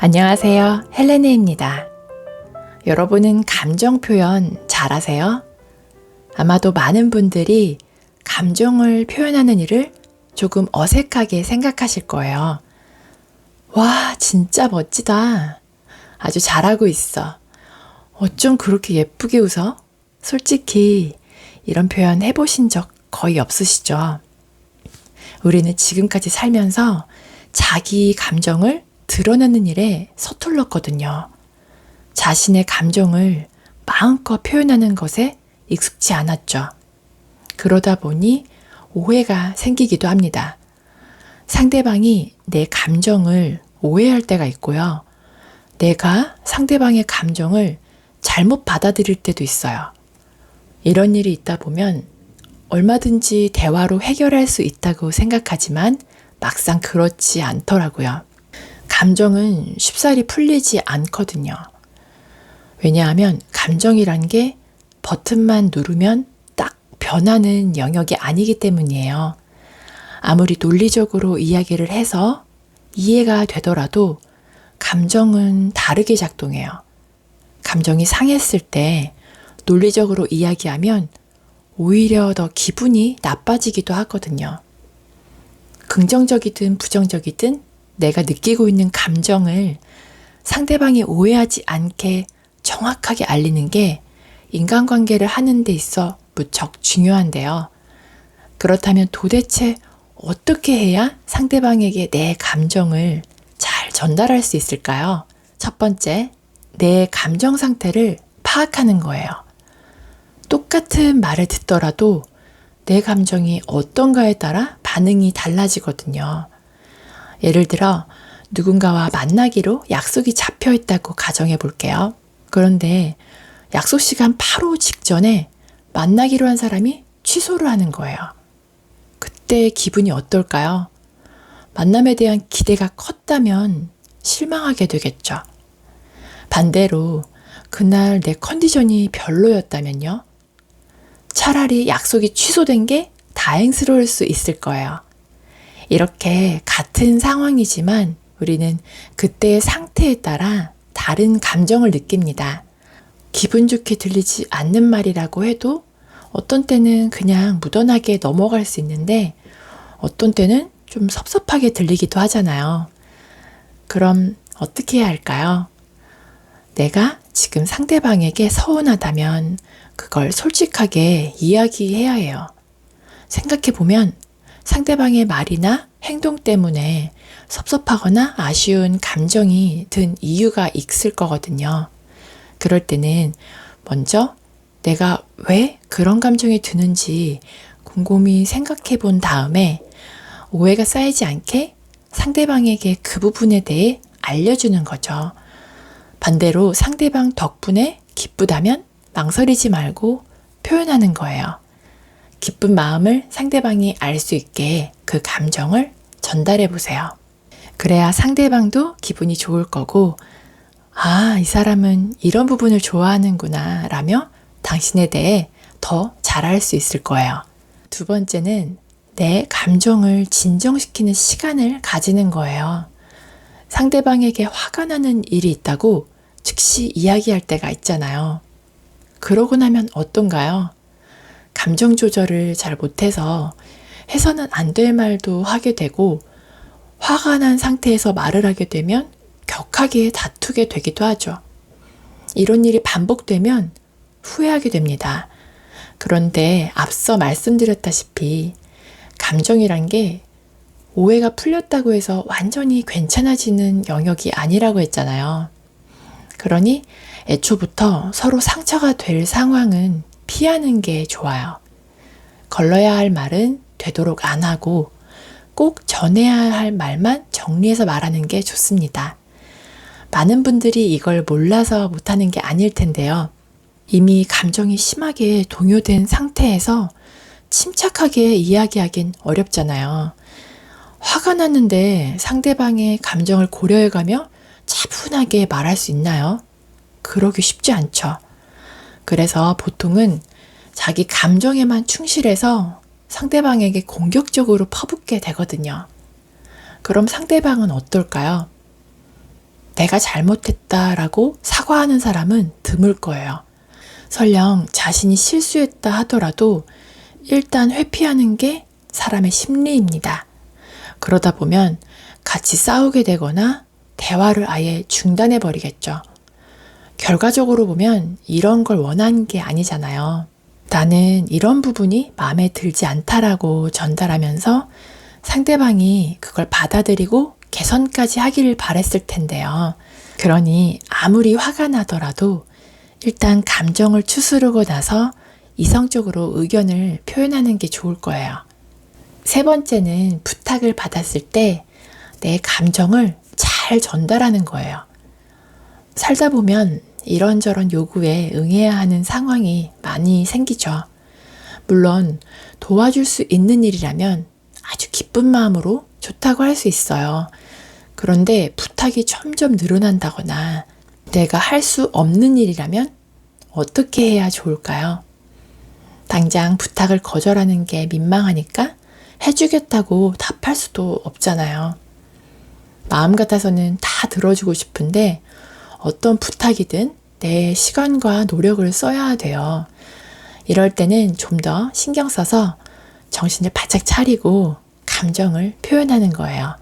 안녕하세요. 헬레네입니다. 여러분은 감정 표현 잘하세요? 아마도 많은 분들이 감정을 표현하는 일을 조금 어색하게 생각하실 거예요. 와, 진짜 멋지다. 아주 잘하고 있어. 어쩜 그렇게 예쁘게 웃어? 솔직히 이런 표현 해보신 적 거의 없으시죠? 우리는 지금까지 살면서 자기 감정을 드러내는 일에 서툴렀거든요. 자신의 감정을 마음껏 표현하는 것에 익숙지 않았죠. 그러다 보니 오해가 생기기도 합니다. 상대방이 내 감정을 오해할 때가 있고요. 내가 상대방의 감정을 잘못 받아들일 때도 있어요. 이런 일이 있다 보면 얼마든지 대화로 해결할 수 있다고 생각하지만 막상 그렇지 않더라고요. 감정은 쉽사리 풀리지 않거든요. 왜냐하면 감정이란 게 버튼만 누르면 딱 변하는 영역이 아니기 때문이에요. 아무리 논리적으로 이야기를 해서 이해가 되더라도 감정은 다르게 작동해요. 감정이 상했을 때 논리적으로 이야기하면 오히려 더 기분이 나빠지기도 하거든요. 긍정적이든 부정적이든 내가 느끼고 있는 감정을 상대방이 오해하지 않게 정확하게 알리는 게 인간관계를 하는 데 있어 무척 중요한데요. 그렇다면 도대체 어떻게 해야 상대방에게 내 감정을 잘 전달할 수 있을까요? 첫 번째, 내 감정 상태를 파악하는 거예요. 똑같은 말을 듣더라도 내 감정이 어떤가에 따라 반응이 달라지거든요. 예를 들어 누군가와 만나기로 약속이 잡혀 있다고 가정해 볼게요. 그런데 약속 시간 바로 직전에 만나기로 한 사람이 취소를 하는 거예요. 그때 기분이 어떨까요? 만남에 대한 기대가 컸다면 실망하게 되겠죠. 반대로 그날 내 컨디션이 별로였다면요? 차라리 약속이 취소된 게 다행스러울 수 있을 거예요. 이렇게 같은 상황이지만 우리는 그때의 상태에 따라 다른 감정을 느낍니다. 기분 좋게 들리지 않는 말이라고 해도 어떤 때는 그냥 무던하게 넘어갈 수 있는데 어떤 때는 좀 섭섭하게 들리기도 하잖아요. 그럼 어떻게 해야 할까요? 내가 지금 상대방에게 서운하다면 그걸 솔직하게 이야기해야 해요. 생각해보면 상대방의 말이나 행동 때문에 섭섭하거나 아쉬운 감정이 든 이유가 있을 거거든요. 그럴 때는 먼저 내가 왜 그런 감정이 드는지 곰곰이 생각해 본 다음에 오해가 쌓이지 않게 상대방에게 그 부분에 대해 알려주는 거죠. 반대로 상대방 덕분에 기쁘다면 망설이지 말고 표현하는 거예요. 기쁜 마음을 상대방이 알 수 있게 그 감정을 전달해 보세요. 그래야 상대방도 기분이 좋을 거고, 아, 이 사람은 이런 부분을 좋아하는구나 라며 당신에 대해 더 잘할 수 있을 거예요. 두 번째는 내 감정을 진정시키는 시간을 가지는 거예요. 상대방에게 화가 나는 일이 있다고 즉시 이야기할 때가 있잖아요. 그러고 나면 어떤가요? 감정 조절을 잘 못해서 해서는 안 될 말도 하게 되고 화가 난 상태에서 말을 하게 되면 격하게 다투게 되기도 하죠. 이런 일이 반복되면 후회하게 됩니다. 그런데 앞서 말씀드렸다시피 감정이란 게 오해가 풀렸다고 해서 완전히 괜찮아지는 영역이 아니라고 했잖아요. 그러니 애초부터 서로 상처가 될 상황은 피하는 게 좋아요. 걸러야 할 말은 되도록 안 하고 꼭 전해야 할 말만 정리해서 말하는 게 좋습니다. 많은 분들이 이걸 몰라서 못하는 게 아닐 텐데요. 이미 감정이 심하게 동요된 상태에서 침착하게 이야기하긴 어렵잖아요. 화가 났는데 상대방의 감정을 고려해가며 차분하게 말할 수 있나요? 그러기 쉽지 않죠. 그래서 보통은 자기 감정에만 충실해서 상대방에게 공격적으로 퍼붓게 되거든요. 그럼 상대방은 어떨까요? 내가 잘못했다라고 사과하는 사람은 드물 거예요. 설령 자신이 실수했다 하더라도 일단 회피하는 게 사람의 심리입니다. 그러다 보면 같이 싸우게 되거나 대화를 아예 중단해 버리겠죠. 결과적으로 보면 이런 걸 원하는 게 아니잖아요. 나는 이런 부분이 마음에 들지 않다라고 전달하면서 상대방이 그걸 받아들이고 개선까지 하기를 바랬을 텐데요. 그러니 아무리 화가 나더라도 일단 감정을 추스르고 나서 이성적으로 의견을 표현하는 게 좋을 거예요. 세 번째는 부탁을 받았을 때 내 감정을 잘 전달하는 거예요. 살다 보면 이런저런 요구에 응해야 하는 상황이 많이 생기죠. 물론 도와줄 수 있는 일이라면 아주 기쁜 마음으로 좋다고 할 수 있어요. 그런데 부탁이 점점 늘어난다거나 내가 할 수 없는 일이라면 어떻게 해야 좋을까요? 당장 부탁을 거절하는 게 민망하니까 해주겠다고 답할 수도 없잖아요. 마음 같아서는 다 들어주고 싶은데 어떤 부탁이든 내 시간과 노력을 써야 돼요. 이럴 때는 좀 더 신경 써서 정신을 바짝 차리고 감정을 표현하는 거예요.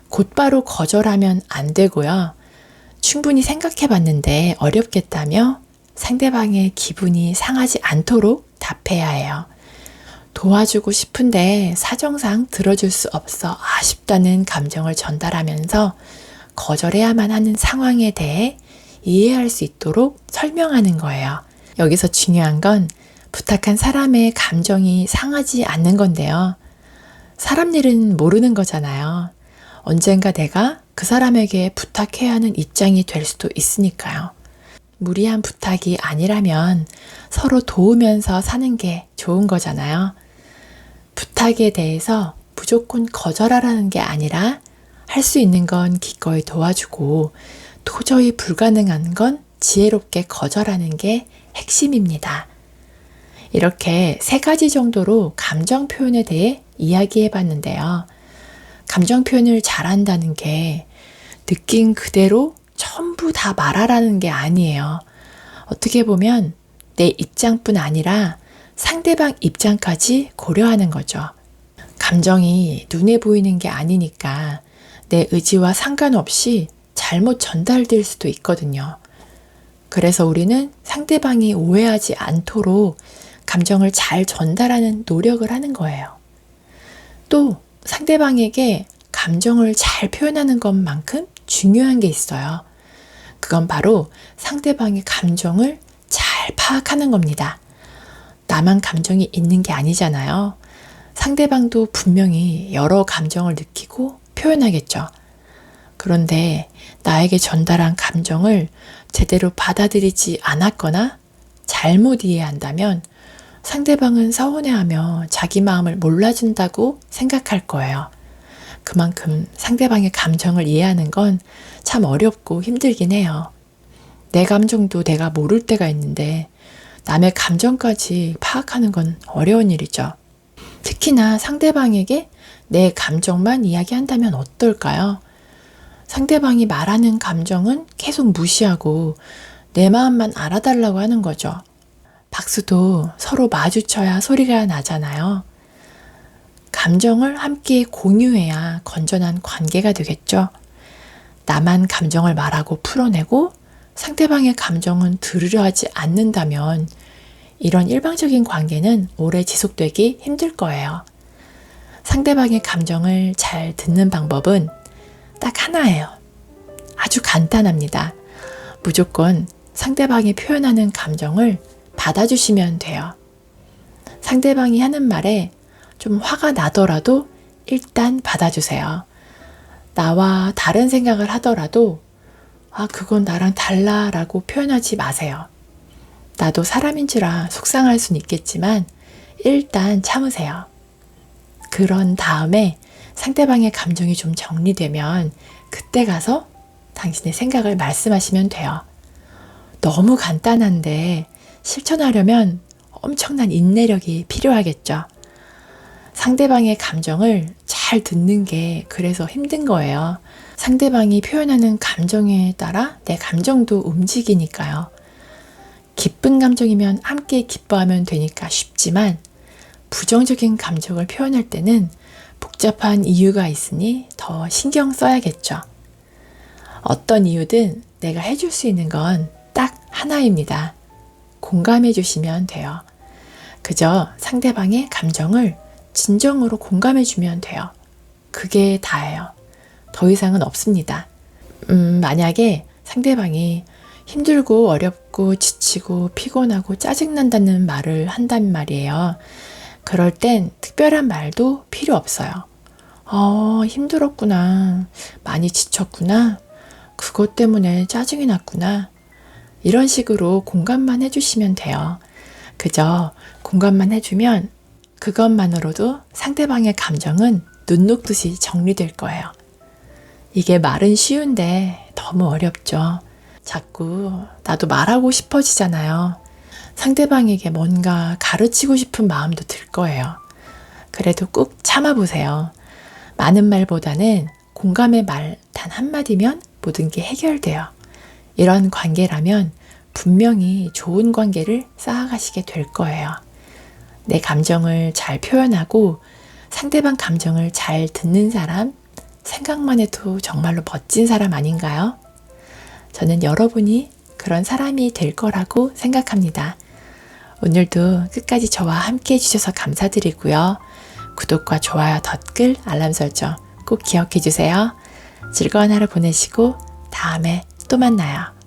곧바로 거절하면 안 되고요. 충분히 생각해 봤는데 어렵겠다며 상대방의 기분이 상하지 않도록 답해야 해요. 도와주고 싶은데 사정상 들어줄 수 없어 아쉽다는 감정을 전달하면서 거절해야만 하는 상황에 대해 이해할 수 있도록 설명하는 거예요. 여기서 중요한 건 부탁한 사람의 감정이 상하지 않는 건데요. 사람 일은 모르는 거잖아요. 언젠가 내가 그 사람에게 부탁해야 하는 입장이 될 수도 있으니까요. 무리한 부탁이 아니라면 서로 도우면서 사는 게 좋은 거잖아요. 부탁에 대해서 무조건 거절하라는 게 아니라 할 수 있는 건 기꺼이 도와주고 도저히 불가능한 건 지혜롭게 거절하는 게 핵심입니다. 이렇게 세 가지 정도로 감정 표현에 대해 이야기해 봤는데요. 감정 표현을 잘한다는 게 느낀 그대로 전부 다 말하라는 게 아니에요. 어떻게 보면 내 입장뿐 아니라 상대방 입장까지 고려하는 거죠. 감정이 눈에 보이는 게 아니니까 내 의지와 상관없이 잘못 전달될 수도 있거든요. 그래서 우리는 상대방이 오해하지 않도록 감정을 잘 전달하는 노력을 하는 거예요. 또 상대방에게 감정을 잘 표현하는 것만큼 중요한 게 있어요. 그건 바로 상대방의 감정을 잘 파악하는 겁니다. 나만 감정이 있는 게 아니잖아요. 상대방도 분명히 여러 감정을 느끼고 표현하겠죠. 그런데 나에게 전달한 감정을 제대로 받아들이지 않았거나 잘못 이해한다면 상대방은 서운해하며 자기 마음을 몰라준다고 생각할 거예요. 그만큼 상대방의 감정을 이해하는 건 참 어렵고 힘들긴 해요. 내 감정도 내가 모를 때가 있는데 남의 감정까지 파악하는 건 어려운 일이죠. 특히나 상대방에게 내 감정만 이야기한다면 어떨까요? 상대방이 말하는 감정은 계속 무시하고 내 마음만 알아달라고 하는 거죠. 박수도 서로 마주쳐야 소리가 나잖아요. 감정을 함께 공유해야 건전한 관계가 되겠죠. 나만 감정을 말하고 풀어내고 상대방의 감정은 들으려 하지 않는다면 이런 일방적인 관계는 오래 지속되기 힘들 거예요. 상대방의 감정을 잘 듣는 방법은 딱 하나예요. 아주 간단합니다. 무조건 상대방이 표현하는 감정을 받아주시면 돼요. 상대방이 하는 말에 좀 화가 나더라도 일단 받아주세요. 나와 다른 생각을 하더라도 그건 나랑 달라 라고 표현하지 마세요. 나도 사람인지라 속상할 수는 있겠지만 일단 참으세요. 그런 다음에 상대방의 감정이 좀 정리되면 그때 가서 당신의 생각을 말씀하시면 돼요. 너무 간단한데 실천하려면 엄청난 인내력이 필요하겠죠. 상대방의 감정을 잘 듣는 게 그래서 힘든 거예요. 상대방이 표현하는 감정에 따라 내 감정도 움직이니까요. 기쁜 감정이면 함께 기뻐하면 되니까 쉽지만 부정적인 감정을 표현할 때는 복잡한 이유가 있으니 더 신경 써야겠죠. 어떤 이유든 내가 해줄 수 있는 건 딱 하나입니다. 공감해 주시면 돼요. 그저 상대방의 감정을 진정으로 공감해 주면 돼요. 그게 다예요. 더 이상은 없습니다. 만약에 상대방이 힘들고 어렵고 지치고 피곤하고 짜증난다는 말을 한단 말이에요. 그럴 땐 특별한 말도 필요 없어요. 힘들었구나. 많이 지쳤구나. 그것 때문에 짜증이 났구나. 이런 식으로 공감만 해주시면 돼요. 그저 공감만 해주면 그것만으로도 상대방의 감정은 눈 녹듯이 정리될 거예요. 이게 말은 쉬운데 너무 어렵죠. 자꾸 나도 말하고 싶어지잖아요. 상대방에게 뭔가 가르치고 싶은 마음도 들 거예요. 그래도 꾹 참아보세요. 많은 말보다는 공감의 말 단 한마디면 모든 게 해결돼요. 이런 관계라면 분명히 좋은 관계를 쌓아가시게 될 거예요. 내 감정을 잘 표현하고 상대방 감정을 잘 듣는 사람, 생각만 해도 정말로 멋진 사람 아닌가요? 저는 여러분이 그런 사람이 될 거라고 생각합니다. 오늘도 끝까지 저와 함께 해주셔서 감사드리고요. 구독과 좋아요, 댓글, 알람 설정 꼭 기억해 주세요. 즐거운 하루 보내시고 다음에 또 만나요.